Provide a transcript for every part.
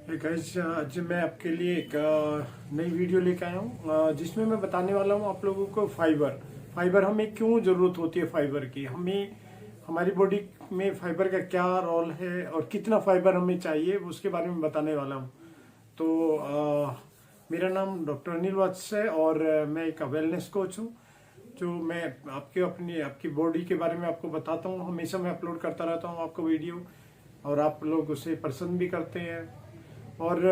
Guys, आज मैं आपके लिए एक नई वीडियो लेकर आया हूँ जिसमें मैं बताने वाला हूँ आप लोगों को फाइबर हमें क्यों ज़रूरत होती है। फाइबर की हमें हमारी बॉडी में फाइबर का क्या रोल है और कितना फाइबर हमें चाहिए उसके बारे में बताने वाला हूँ। तो मेरा नाम डॉक्टर अनिल वत्स है और मैं एक वेलनेस कोच हूँ जो मैं आपकी बॉडी के बारे में आपको बताता हूँ। हमेशा मैं अपलोड करता रहता हूँ आपको वीडियो और आप लोग उसे पसंद भी करते हैं। और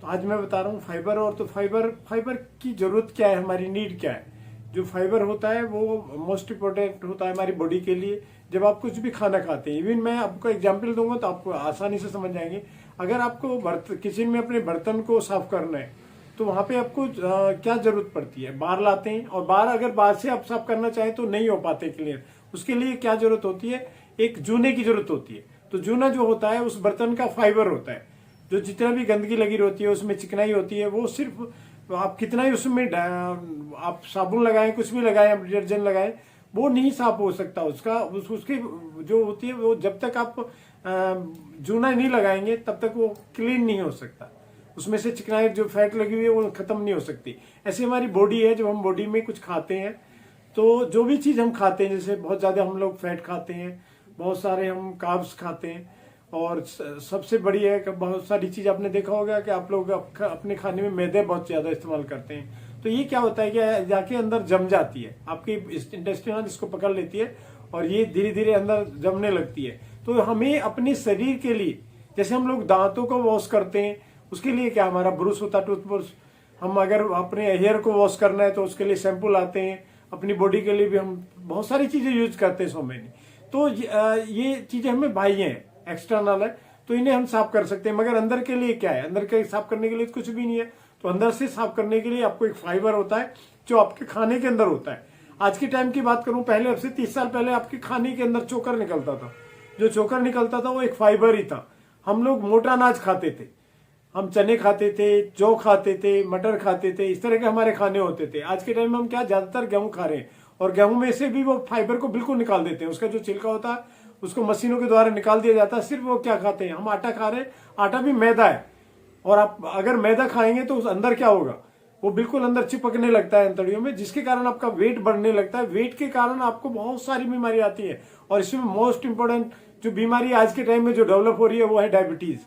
आज मैं बता रहा हूँ फाइबर। और तो फाइबर की जरूरत क्या है, हमारी नीड क्या है। जो फाइबर होता है वो मोस्ट इम्पोर्टेंट होता है हमारी बॉडी के लिए। जब आप कुछ भी खाना खाते हैं, इवन मैं आपको एग्जांपल दूंगा तो आपको आसानी से समझ जाएंगे। अगर आपको किचन में अपने बर्तन को साफ करना है तो वहां पे आपको क्या जरूरत पड़ती है, बार लाते हैं। और अगर बार से आप साफ करना चाहें तो नहीं हो पाते क्लियर। उसके लिए क्या जरूरत होती है, एक जूने की जरूरत होती है। तो जूना जो होता है उस बर्तन का फाइबर होता है। जो जितना भी गंदगी लगी रहती है उसमें चिकनाई होती है, वो सिर्फ आप कितना ही उसमें आप साबुन लगाएं, कुछ भी लगाएं, आप डिटर्जेंट लगाएं, वो नहीं साफ हो सकता। उसकी जो होती है वो जब तक आप जूना नहीं लगाएंगे तब तक वो क्लीन नहीं हो सकता। उसमें से चिकनाई जो फैट लगी हुई है वो खत्म नहीं हो सकती। ऐसे हमारी बॉडी है, जब हम बॉडी में कुछ खाते हैं तो जो भी चीज हम खाते हैं, जैसे बहुत ज्यादा हम लोग फैट खाते हैं, बहुत सारे हम कार्ब्स खाते हैं, और सबसे बड़ी है कि बहुत सारी चीज आपने देखा होगा कि आप लोग अपने खाने में मैदे बहुत ज्यादा इस्तेमाल करते हैं। तो ये क्या होता है कि जाके अंदर जम जाती है, आपकी इंटेस्टाइन इसको पकड़ लेती है और ये धीरे धीरे अंदर जमने लगती है। तो हमें अपने शरीर के लिए, जैसे हम लोग दांतों को वॉश करते हैं, उसके लिए क्या हमारा ब्रुश होता है, टूथब्रश। हम अगर अपने हेयर को वॉश करना है तो उसके लिए शैम्पू लाते हैं। अपनी बॉडी के लिए भी हम बहुत सारी चीजें यूज करते हैं सो। तो ये चीजें हमें बाह्य हैं, एक्सटर्नल है, तो इन्हें हम साफ कर सकते हैं। मगर अंदर के लिए क्या है, अंदर के साफ करने के लिए कुछ भी नहीं है। तो अंदर से साफ करने के लिए आपको एक फाइबर होता है जो आपके खाने के अंदर होता है। आज के टाइम की बात करूं, पहले अब से 30 साल पहले आपके खाने के अंदर चोकर निकलता था। जो चोकर निकलता था वो एक फाइबर ही था। हम लोग मोटा अनाज खाते थे, हम चने खाते थे, जौ खाते थे, मटर खाते थे, इस तरह के हमारे खाने होते थे। आज के टाइम में हम क्या ज्यादातर गेहूं खा रहे हैं, और गेहूं में से भी वो फाइबर को बिल्कुल निकाल देते हैं। उसका जो छिलका होता है उसको मशीनों के द्वारा निकाल दिया जाता है। सिर्फ वो क्या खाते हैं, हम आटा खा रहे हैं, आटा भी मैदा है। और आप अगर मैदा खाएंगे तो उस अंदर क्या होगा, वो बिल्कुल अंदर चिपकने लगता है अंतड़ियों में, जिसके कारण आपका वेट बढ़ने लगता है। वेट के कारण आपको बहुत सारी बीमारी आती है। और इसमें मोस्ट इंपोर्टेंट जो बीमारी आज के टाइम में जो डेवलप हो रही है वो है डायबिटीज।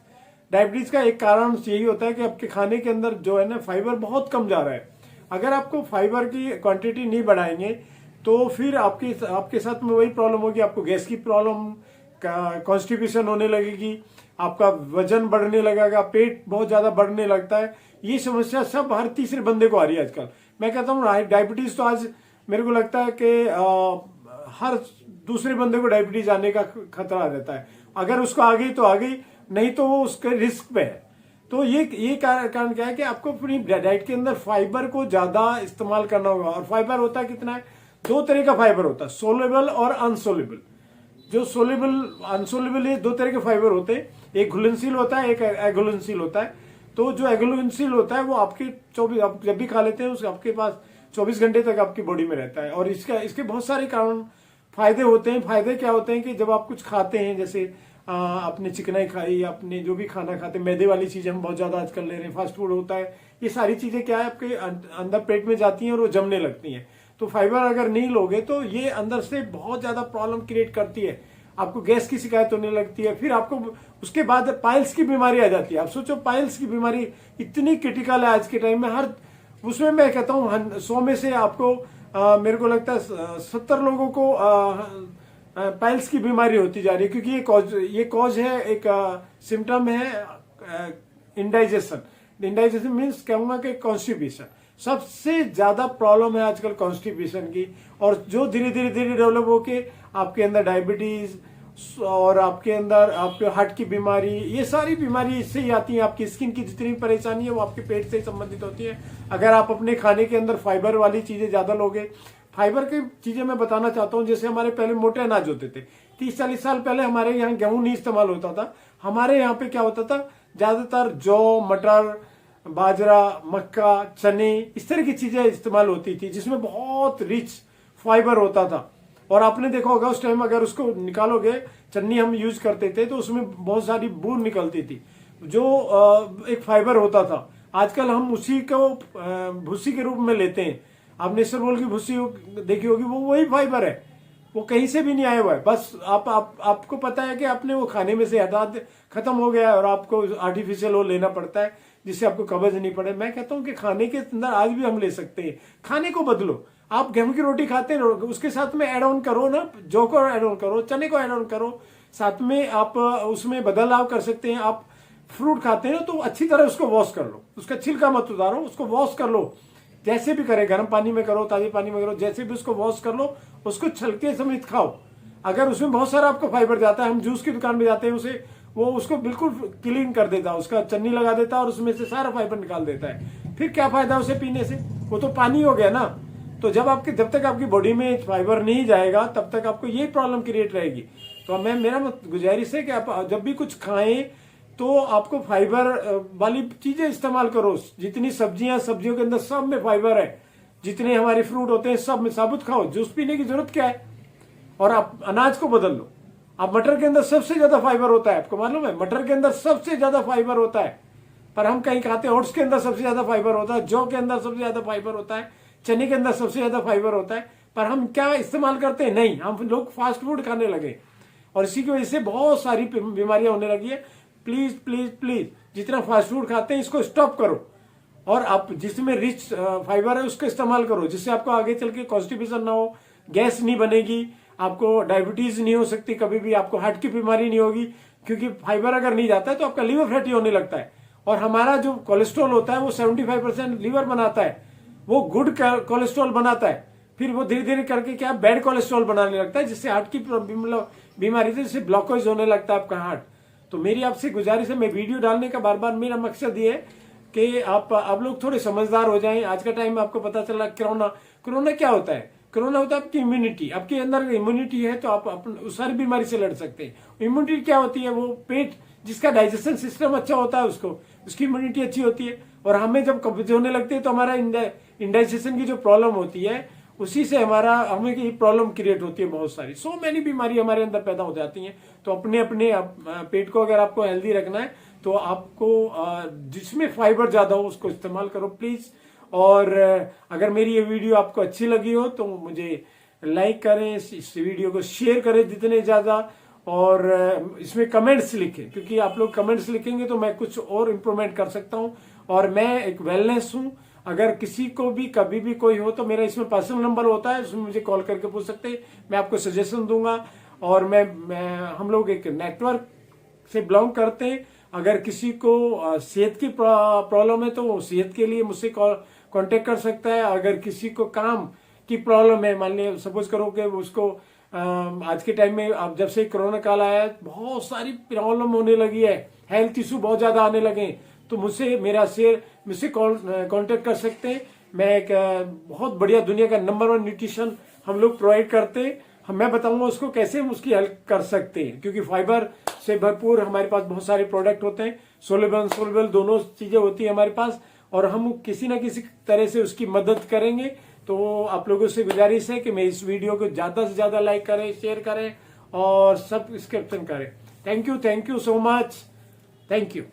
डायबिटीज का एक कारण यही होता है कि आपके खाने के अंदर जो है ना फाइबर बहुत कम जा रहा है। अगर आपको फाइबर की क्वांटिटी नहीं बढ़ाएंगे तो फिर आपके साथ में वही प्रॉब्लम होगी। आपको गैस की प्रॉब्लम, कॉन्स्टिपेशन होने लगेगी, आपका वजन बढ़ने लगेगा, पेट बहुत ज्यादा बढ़ने लगता है। ये समस्या सब हर तीसरे बंदे को आ रही है आजकल। मैं कहता हूँ डायबिटीज तो आज मेरे को लगता है कि हर दूसरे बंदे को डायबिटीज आने का खतरा आ जाता है। अगर उसको आ गई तो आ गई, नहीं तो वो उसके रिस्क पे है। तो ये कारण क्या है कि आपको अपनी डाइट के अंदर फाइबर को ज्यादा इस्तेमाल करना होगा। और फाइबर होता कितना है, दो तरह का फाइबर होता है, सोलेबल और अनसोलेबल। जो सोलेबल अनसोलेबल, ये दो तरह के फाइबर होते हैं। एक घुलनशील होता है, एक अघुलनशील होता है। तो जो अघुलनशील होता है वो आपके 24, आप जब भी खा लेते हैं उसके आपके पास 24 घंटे तक आपकी बॉडी में रहता है। और इसके बहुत सारे कारण फायदे होते हैं। फायदे क्या होते हैं कि जब आप कुछ खाते हैं, जैसे आपने चिकनाई खाई, आपने जो भी खाना खाते हैं, मैदे वाली चीजें हम बहुत ज्यादा आजकल ले रहे हैं, फास्ट फूड होता है, ये सारी चीजें क्या है आपके अंदर पेट में जाती हैं और वो जमने लगती हैं। तो फाइबर अगर नहीं लोगे तो ये अंदर से बहुत ज्यादा प्रॉब्लम क्रिएट करती है। आपको गैस की शिकायत होने लगती है, फिर आपको उसके बाद पाइल्स की बीमारी आ जाती है। आप सोचो, पाइल्स की बीमारी इतनी क्रिटिकल है आज के टाइम में। उसमें मैं कहता हूँ 100 में से आपको मेरे को लगता है 70 लोगों को पाइल्स की बीमारी होती जा रही है। क्योंकि ये कॉज है, एक सिम्टम है इंडाइजेशन। इंडाइजेशन मीन्स कहूंगा कि कॉन्स्टिपेशन। सबसे ज्यादा प्रॉब्लम है आजकल कॉन्स्टिपेशन की। और जो धीरे धीरे डेवलप होके आपके अंदर डायबिटीज और आपके अंदर आपके हार्ट की बीमारी, ये सारी बीमारी इससे ही आती है। आपकी स्किन की जितनी परेशानी है वो आपके पेट से ही संबंधित होती है। अगर आप अपने खाने के अंदर फाइबर वाली चीजें ज्यादा लोगे, फाइबर की चीजें मैं बताना चाहता हूँ। जैसे हमारे पहले मोटे अनाज होते थे, 30-40 साल पहले हमारे यहाँ गेहूं नहीं इस्तेमाल होता था। हमारे यहाँ पे क्या होता था, ज्यादातर जौ, मटर, बाजरा, मक्का, चने, इस तरह की चीजें इस्तेमाल होती थी, जिसमें बहुत रिच फाइबर होता था। और आपने देखा होगा उस टाइम अगर उसको निकालोगे, चन्नी हम यूज करते थे तो उसमें बहुत सारी बूर निकलती थी। जो एक फाइबर होता था, आजकल हम उसी को भूसी के रूप में लेते हैं। आपने सरबोल की भूसी देखी होगी, वो वही फाइबर है, वो कहीं से भी नहीं आया हुआ है। बस आपको पता है कि आपने वो खाने में से खत्म हो गया है और आपको आर्टिफिशियल वो लेना पड़ता है जिससे आपको कब्ज नहीं पड़े। मैं कहता हूं कि खाने के अंदर आज भी हम ले सकते हैं। खाने को बदलो। आप गेहूं की रोटी खाते हैं, उसके साथ में ऐड ऑन करो ना, जौ को ऐड ऑन करो, चने को ऐड ऑन करो, साथ में आप उसमें बदलाव कर सकते हैं। आप फ्रूट खाते हैं ना, तो अच्छी तरह उसको वॉश कर लो, उसका छिलका मत उतारो, उसको वॉश कर लो। जैसे भी करे, गर्म पानी में करो, ताजे पानी में करो, जैसे भी उसको वॉश कर लो, उसको छलके समेत खाओ। अगर उसमें बहुत सारा आपको फाइबर जाता है, हम जूस की दुकान में जाते हैं, वो उसको बिल्कुल क्लीन कर देता है, उसका चन्नी लगा देता है और उसमें से सारा फाइबर निकाल देता है। फिर क्या फायदा उसे पीने से, वो तो पानी हो गया ना। तो जब तक आपकी बॉडी में फाइबर नहीं जाएगा तब तक आपको ये प्रॉब्लम क्रिएट रहेगी। तो मेरा गुजारिश है कि आप जब भी कुछ खाएं तो आपको फाइबर वाली चीजें इस्तेमाल करो। जितनी सब्जियों के अंदर सब में फाइबर है, जितने हमारे फ्रूट होते हैं सब में साबुत खाओ। जूस पीने की जरूरत क्या है? और आप अनाज को बदल लो। अब मटर के अंदर सबसे ज्यादा फाइबर होता है, आपको मालूम है? मटर के अंदर सबसे ज्यादा फाइबर होता है, पर हम कहीं खाते हैं। ओट्स के अंदर सबसे ज्यादा फाइबर होता है, जौ के अंदर सबसे ज्यादा फाइबर होता है, चने के अंदर सबसे ज्यादा फाइबर होता है, पर हम क्या इस्तेमाल करते हैं? नहीं, हम लोग फास्ट फूड खाने लगे और इसी की वजह से बहुत सारी बीमारियां होने लगी है। प्लीज प्लीज प्लीज, जितना फास्ट फूड खाते हैं इसको स्टॉप करो और आप जिसमें रिच फाइबर है उसका इस्तेमाल करो, जिससे आपको आगे चल के कॉन्स्टिपेशन ना हो, गैस नहीं बनेगी, आपको डायबिटीज नहीं हो सकती कभी भी, आपको हार्ट की बीमारी नहीं होगी। क्योंकि फाइबर अगर नहीं जाता है तो आपका लीवर फैटी होने लगता है और हमारा जो कोलेस्ट्रॉल होता है वो 75% लीवर बनाता है, वो गुड कोलेस्ट्रॉल बनाता है। फिर वो धीरे धीरे करके क्या बैड कोलेस्ट्रॉल बनाने लगता है, जिससे हार्ट की बीमारी से जिससे ब्लॉकेज होने लगता है आपका हार्ट। तो मेरी आपसे गुजारिश है, मैं वीडियो डालने का बार बार मेरा मकसद ये है कि आप लोग थोड़े समझदार हो जाएं। आज का टाइम में आपको पता चला कोरोना क्या होता है? कोरोना होता है आपकी इम्यूनिटी। आपके अंदर इम्यूनिटी है तो आप उस सारी बीमारी से लड़ सकते हैं। इम्यूनिटी क्या होती है? वो पेट, जिसका डाइजेशन सिस्टम अच्छा होता है उसकी इम्यूनिटी अच्छी होती है। और हमें जब कब्ज होने लगती है तो हमारा इंडाइजेशन की जो प्रॉब्लम होती है उसी से हमें की प्रॉब्लम क्रिएट होती है। बहुत सारी मैनी बीमारी हमारे अंदर पैदा हो जाती हैं। तो अपने पेट को अगर आपको हेल्दी रखना है तो आपको जिसमें फाइबर ज्यादा हो उसको इस्तेमाल करो प्लीज। और अगर मेरी ये वीडियो आपको अच्छी लगी हो तो मुझे लाइक करें, इस वीडियो को शेयर करें जितने ज्यादा, और इसमें कमेंट्स लिखें, क्योंकि आप लोग कमेंट्स लिखेंगे तो मैं कुछ और इम्प्रूवमेंट कर सकता हूं। और मैं एक वेलनेस हूं, अगर किसी को भी कभी भी कोई हो तो मेरा इसमें पर्सनल नंबर होता है, उसमें मुझे कॉल करके पूछ सकते हैं, मैं आपको सजेशन दूंगा। और हम लोग एक नेटवर्क से बिलोंग करते हैं। अगर किसी को सेहत की प्रॉब्लम है तो वो सेहत के लिए मुझसे कांटेक्ट कर सकता है। अगर किसी को काम की प्रॉब्लम है, मान लिया सपोज करो कि उसको आज के टाइम में, अब जब से कोरोना काल आया है बहुत सारी प्रॉब्लम होने लगी है, हेल्थ इशू बहुत ज्यादा आने लगे, तो मुझसे कांटेक्ट कर सकते हैं। मैं एक बहुत बढ़िया दुनिया का नंबर 1 न्यूट्रिशन हम लोग प्रोवाइड करते हैं। मैं बताऊंगा उसको कैसे हम उसकी हेल्प कर सकते हैं, क्योंकि फाइबर से भरपूर हमारे पास बहुत सारे प्रोडक्ट होते हैं, सोलेबल दोनों चीजें होती है हमारे पास, और हम किसी ना किसी तरह से उसकी मदद करेंगे। तो आप लोगों से गुजारिश है कि मैं इस वीडियो को ज्यादा से ज्यादा लाइक करें, शेयर करें और सब्सक्रिप्शन करें। Thank you so much, thank you.